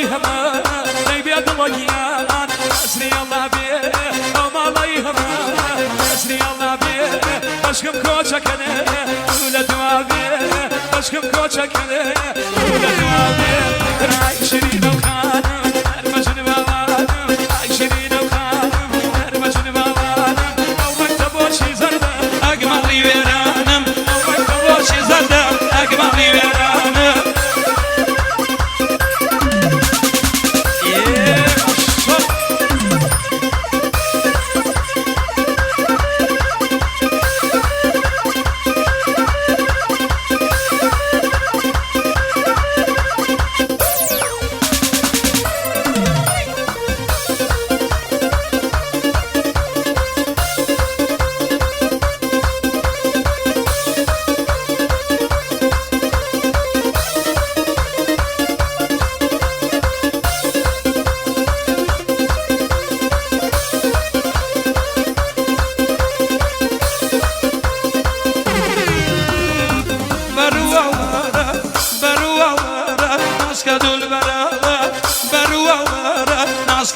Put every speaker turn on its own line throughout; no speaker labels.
يهمه نبي ضليان اسري الله بيه وما يهمه اسري الله بيه اشكم كوشك انا ولا دوابي اشكم كوشك انا ولا دوابي راي شيرين وخانم ارمجن بوانم راي شيرين وخانم ارمجن بوانم او مكتبوشي زرده اجمل لي ويرانم او مكتبوشي زرده اجمل لي ويرانم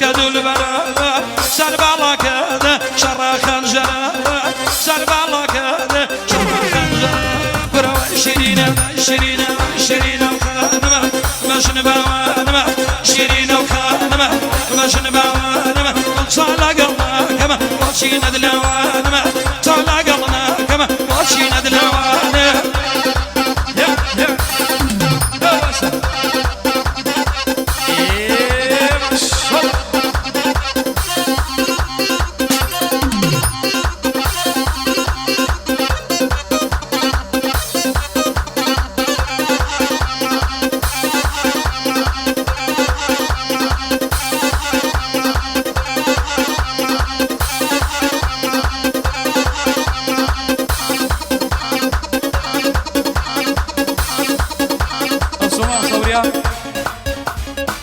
كدول برا سرب على كذا شر خنجر سرب على كذا شر خنجر برا شيرين شيرين شيرين وخانمة مشن بوانمة شيرين وخانمة مشن بوانمة صار قلنا كما وشينا دلوانمة صار قلنا كما وشينا دلوانمة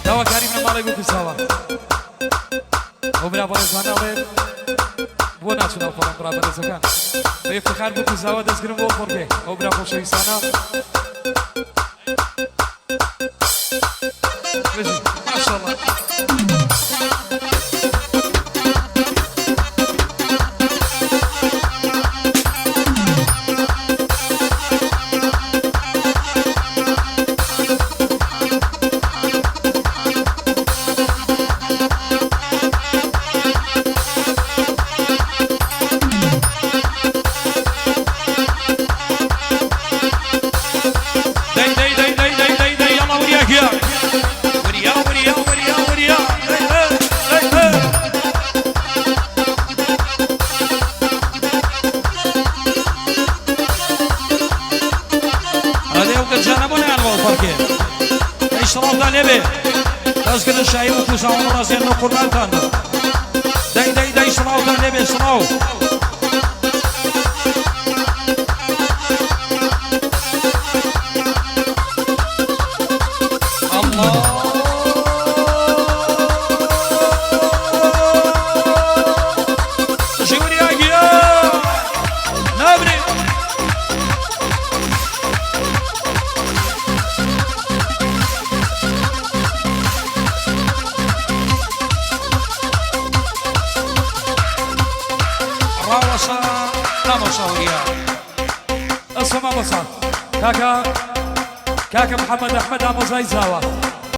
دوا كريم مالي بو كساوا وبرا برزانا ولد بونا شنو فرام برا برزكان بيفتخر بو كساوا دسكرم بو فرقه وبرا خوشي سانا بجي ما شاء الله أذكر الشاي وكوسان وراسين وقرآن كانوا داي داي داي صلاة كان نبي صلاة الله شوري أجيا نبري اسمع بصات كاكا محمد احمد ابو زايزاوه